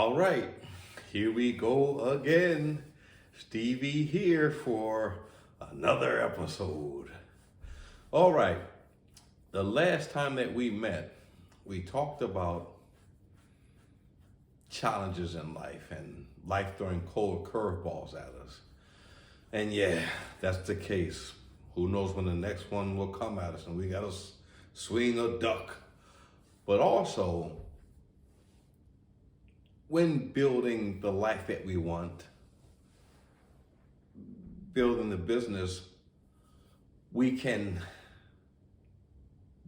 All right, here we go again. Stevie here for another episode. All right, the last time that we met, we talked about challenges in life and life throwing cold curveballs at us. And yeah, that's the case. Who knows when the next one will come at us and we got to swing a duck. But also, when building the life that we want, building the business, we can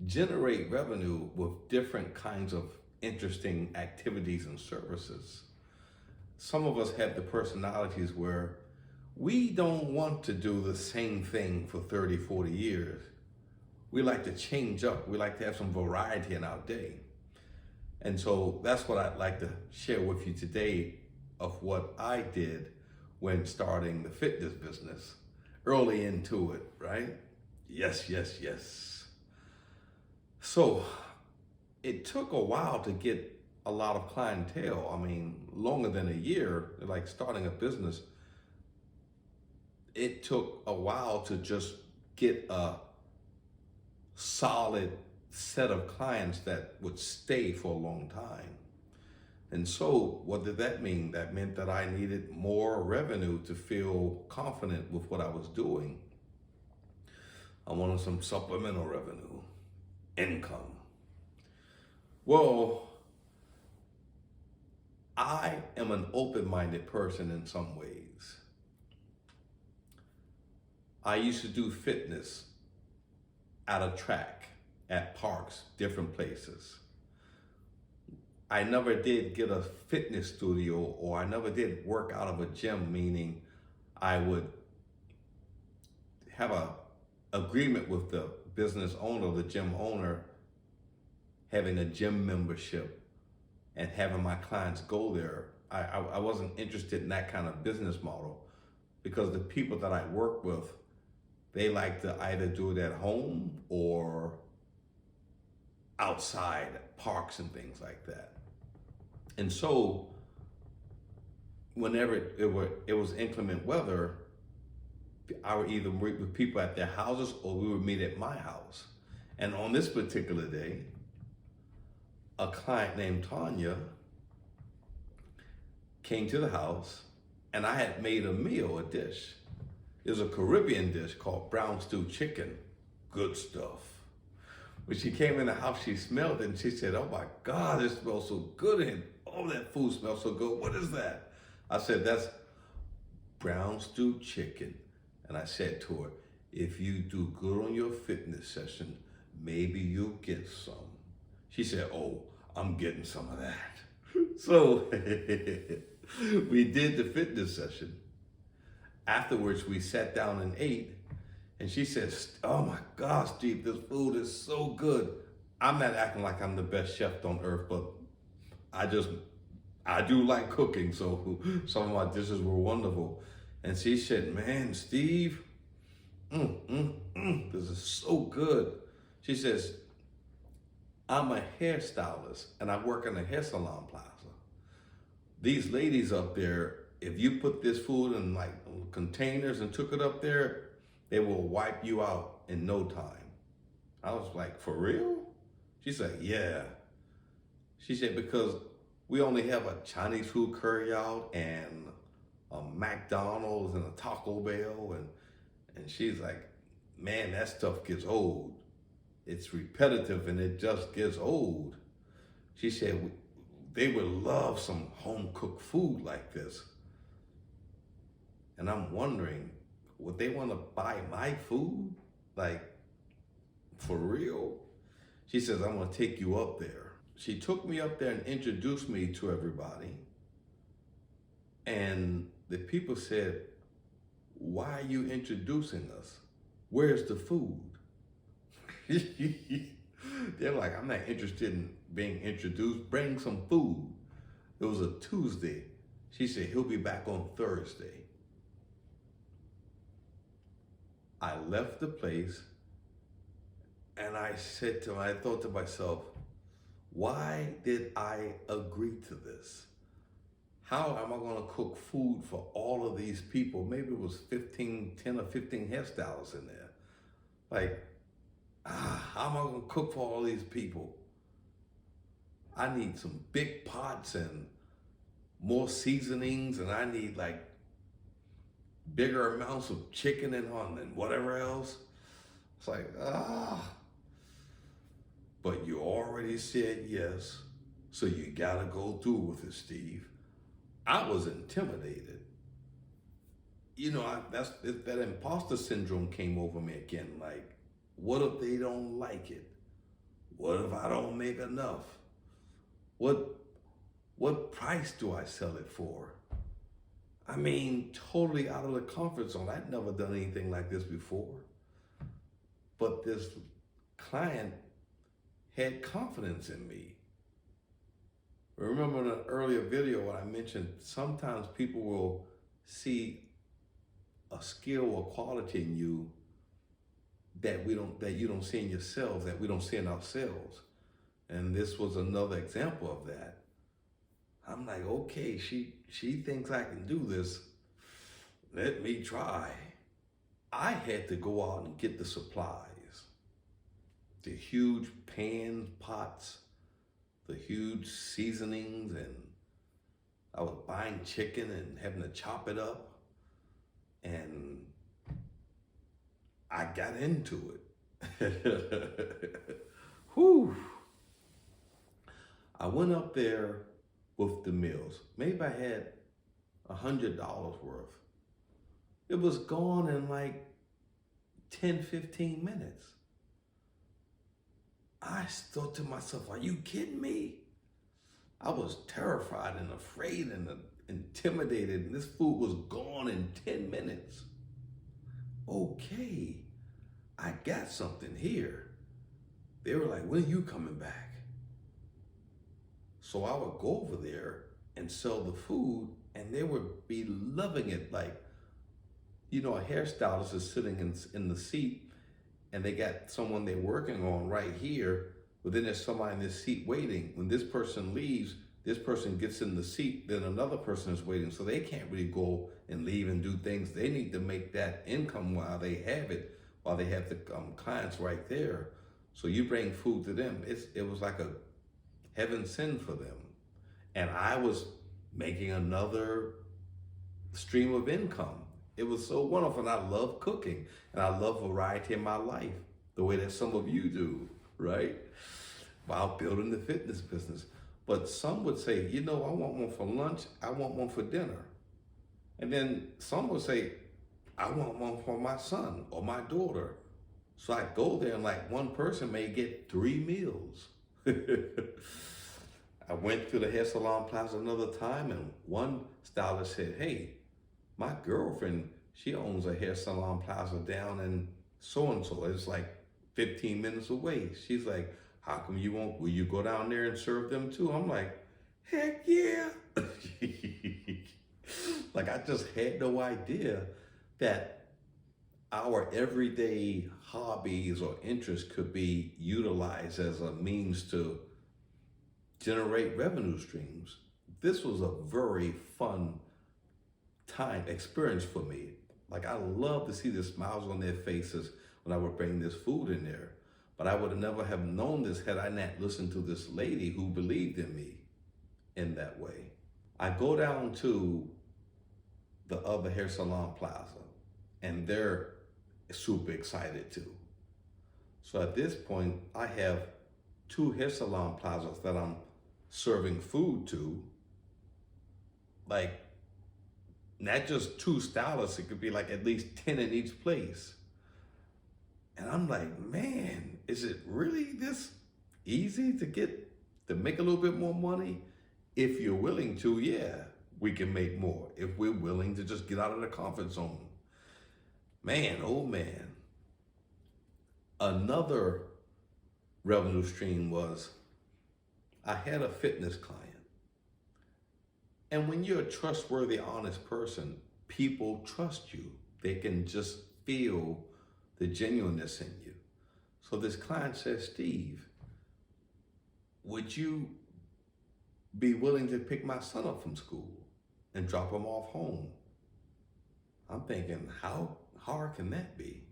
generate revenue with different kinds of interesting activities and services. Some of us have the personalities where we don't want to do the same thing for 30, 40 years. We like to change up. We like to have some variety in our day. And so that's what I'd like to share with you today of what I did when starting the fitness business, early into it, right? Yes, yes, yes. So it took a while to get a lot of clientele. I mean, longer than a year, like starting a business. It took a while to just get a solid set of clients that would stay for a long time. And so what did that mean? That meant that I needed more revenue to feel confident with what I was doing. I wanted some supplemental revenue, income. Well, I am an open-minded person in some ways. I used to do fitness at a track, at parks, different places. I never did get a fitness studio, or I never did work out of a gym, meaning I would have a agreement with the business owner, the gym owner, having a gym membership and having my clients go there. I wasn't interested in that kind of business model because the people that I work with, they like to either do it at home or outside at parks and things like that. And so whenever it was inclement weather, I would either meet with people at their houses or we would meet at my house. And on this particular day, a client named Tanya came to the house and I had made a meal, a dish. It was a Caribbean dish called brown stew chicken. Good stuff. When she came in the house, she smelled it and she said, "Oh my God, it smells so good and all that food smells so good. What is that?" I said, "That's brown stew chicken." And I said to her, "If you do good on your fitness session, maybe you'll get some." She said, "Oh, I'm getting some of that." So we did the fitness session. Afterwards, we sat down and ate. And she says, "Oh my gosh, Steve, this food is so good." I'm not acting like I'm the best chef on earth, but I do like cooking, so some of my dishes were wonderful. And she said, "Man, Steve, this is so good." She says, "I'm a hairstylist and I work in a hair salon plaza. These ladies up there, if you put this food in like containers and took it up there, they will wipe you out in no time." I was like, "For real?" She said, "Yeah." She said, "Because we only have a Chinese food curry out and a McDonald's and a Taco Bell." And she's like, "Man, that stuff gets old. It's repetitive and it just gets old." She said, "They would love some home cooked food like this." And I'm wondering, would they want to buy my food? Like, for real? She says, "I'm going to take you up there." She took me up there and introduced me to everybody. And the people said, "Why are you introducing us? Where's the food?" They're like, "I'm not interested in being introduced. Bring some food." It was a Tuesday. She said, "He'll be back on Thursday." I left the place and I thought to myself, why did I agree to this? how am I going to cook food for all of these people? Maybe it was 10 or 15 hairstylists in there. Like, how am I going to cook for all these people? I need some big pots and more seasonings, and I need like bigger amounts of chicken and whatever else. It's like, but you already said yes, so you gotta go through with it, Steve. I was intimidated. That imposter syndrome came over me again. Like, what if they don't like it? What if I don't make enough? What price do I sell it for? I mean, totally out of the comfort zone. I'd never done anything like this before. But this client had confidence in me. Remember in an earlier video when I mentioned sometimes people will see a skill or quality in you that you don't see in yourselves, that we don't see in ourselves. And this was another example of that. I'm like, okay, she thinks I can do this. Let me try. I had to go out and get the supplies. The huge pans, pots, the huge seasonings, and I was buying chicken and having to chop it up. And I got into it. Whew. I went up there with the meals. Maybe I had $100 worth. It was gone in like 10, 15 minutes. I thought to myself, are you kidding me? I was terrified and afraid and intimidated, and this food was gone in 10 minutes. Okay, I got something here. They were like, when are you coming back? So I would go over there and sell the food, and they would be loving it. Like, a hairstylist is sitting in the seat, and they got someone they're working on right here, but then there's somebody in this seat waiting. When this person leaves, this person gets in the seat, then another person is waiting. So they can't really go and leave and do things. They need to make that income while they have it, while they have the clients right there. So you bring food to them. It was like a heaven sent for them. And I was making another stream of income. It was so wonderful. And I love cooking, and I love variety in my life, the way that some of you do, right? While building the fitness business. But some would say, I want one for lunch, I want one for dinner. And then some would say, I want one for my son or my daughter. So I go there, and like one person may get 3 meals. I went to the hair salon plaza another time, and one stylist said, hey, my girlfriend, she owns a hair salon plaza down in so-and-so. It's like 15 minutes away. She's like, how come will you go down there and serve them too? I'm like, heck yeah. Like, I just had no idea that our everyday hobbies or interests could be utilized as a means to generate revenue streams. This was a very fun experience for me. Like, I love to see the smiles on their faces when I would bring this food in there. But I would have never have known this had I not listened to this lady who believed in me in that way. I go down to the other hair salon plaza, and they're super excited too. So at this point, I have 2 hair salon plazas that I'm serving food to. Like, not just 2 stylists, it could be like at least 10 in each place. And I'm like, man, is it really this easy to make a little bit more money? If you're willing to, yeah, we can make more. If we're willing to just get out of the comfort zone. Man, oh man. Another revenue stream was, I had a fitness client. And when you're a trustworthy, honest person, people trust you. They can just feel the genuineness in you. So this client says, Steve, would you be willing to pick my son up from school? and drop them off home. I'm thinking, how hard can that be?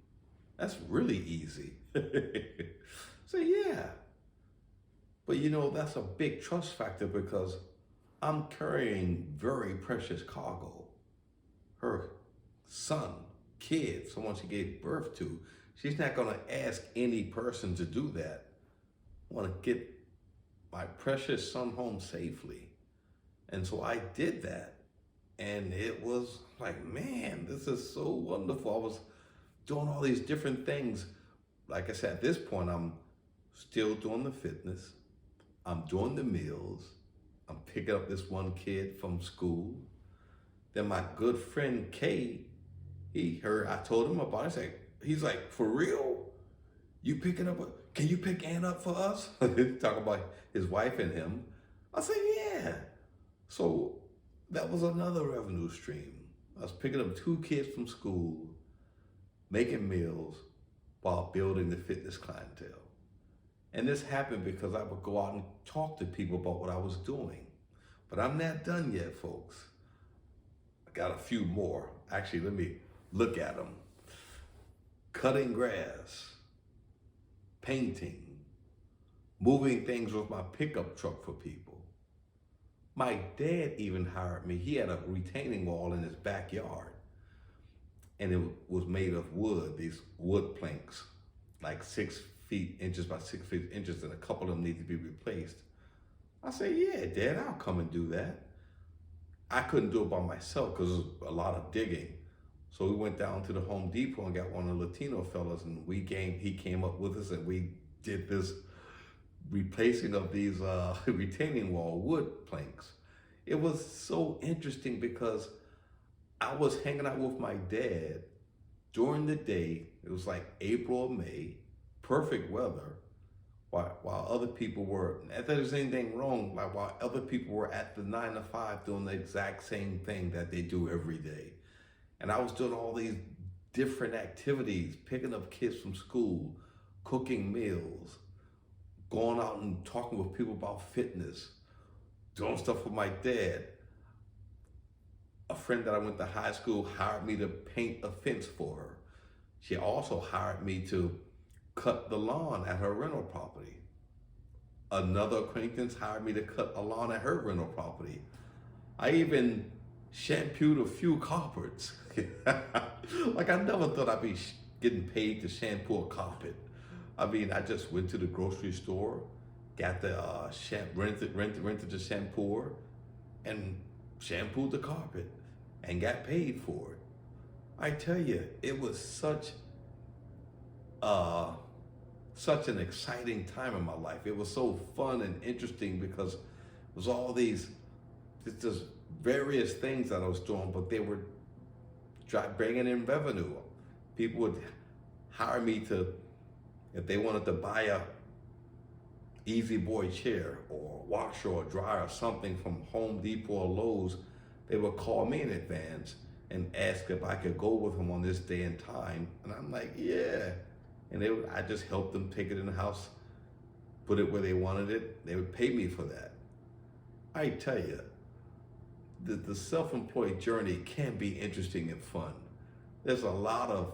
That's really easy. So yeah, but that's a big trust factor because I'm carrying very precious cargo. Her son, kid, someone she gave birth to, she's not going to ask any person to do that. I want to get my precious son home safely. And so I did that. And it was like, man, this is so wonderful. I was doing all these different things. Like I said, at this point, I'm still doing the fitness. I'm doing the meals. I'm picking up this one kid from school. Then my good friend Kay, I told him about it. He's like, for real? You picking up, can you pick Ann up for us? Talk about his wife and him. I said, yeah. So that was another revenue stream. I was picking up 2 kids from school, making meals while building the fitness clientele. And this happened because I would go out and talk to people about what I was doing. But I'm not done yet, folks. I got a few more. Actually, let me look at them. Cutting grass, painting, moving things with my pickup truck for people. My dad even hired me. He had a retaining wall in his backyard, and it was made of wood, these wood planks, like 6 inches by 6 inches, and a couple of them need to be replaced. I said, yeah, Dad, I'll come and do that. I couldn't do it by myself because it was a lot of digging. So we went down to the Home Depot and got one of the Latino fellas, and he came up with us, and we did this replacing of these retaining wall wood planks. It was so interesting because I was hanging out with my dad during the day. It was like April or May, perfect weather, while other people were, if there's anything wrong, like while other people were at the 9 to 5 doing the exact same thing that they do every day. And I was doing all these different activities, picking up kids from school, cooking meals, going out and talking with people about fitness, doing stuff with my dad. A friend that I went to high school hired me to paint a fence for her. She also hired me to cut the lawn at her rental property. Another acquaintance hired me to cut a lawn at her rental property. I even shampooed a few carpets. Like, I never thought I'd be getting paid to shampoo a carpet. I mean, I just went to the grocery store, got the rented the shampooer, and shampooed the carpet, and got paid for it. I tell you, it was such an exciting time in my life. It was so fun and interesting because it was all these just various things that I was doing, but they were bringing in revenue. People would hire me if they wanted to buy a Easy Boy chair or washer or dryer or something from Home Depot or Lowe's, they would call me in advance and ask if I could go with them on this day and time. And I'm like, yeah. And I just helped them take it in the house, put it where they wanted it. They would pay me for that. I tell you, the self-employed journey can be interesting and fun. There's a lot of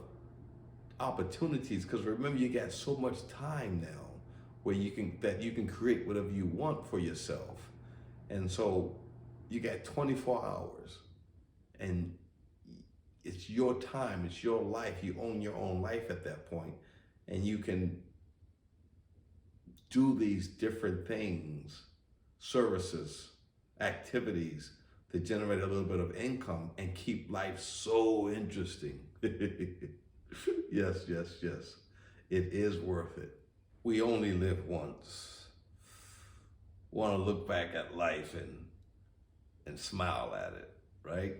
opportunities because remember, you got so much time now where you can create whatever you want for yourself. And so you got 24 hours and it's your time, it's your life. You own your own life at that point, and you can do these different things, services, activities to generate a little bit of income and keep life so interesting. Yes, yes, yes. It is worth it. We only live once. Want to look back at life and smile at it, right?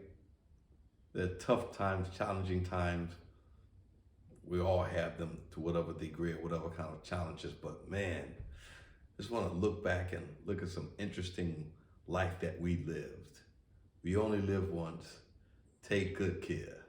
There are tough times, challenging times. We all have them to whatever degree or whatever kind of challenges, but man, just want to look back and look at some interesting life that we lived. We only live once. Take good care.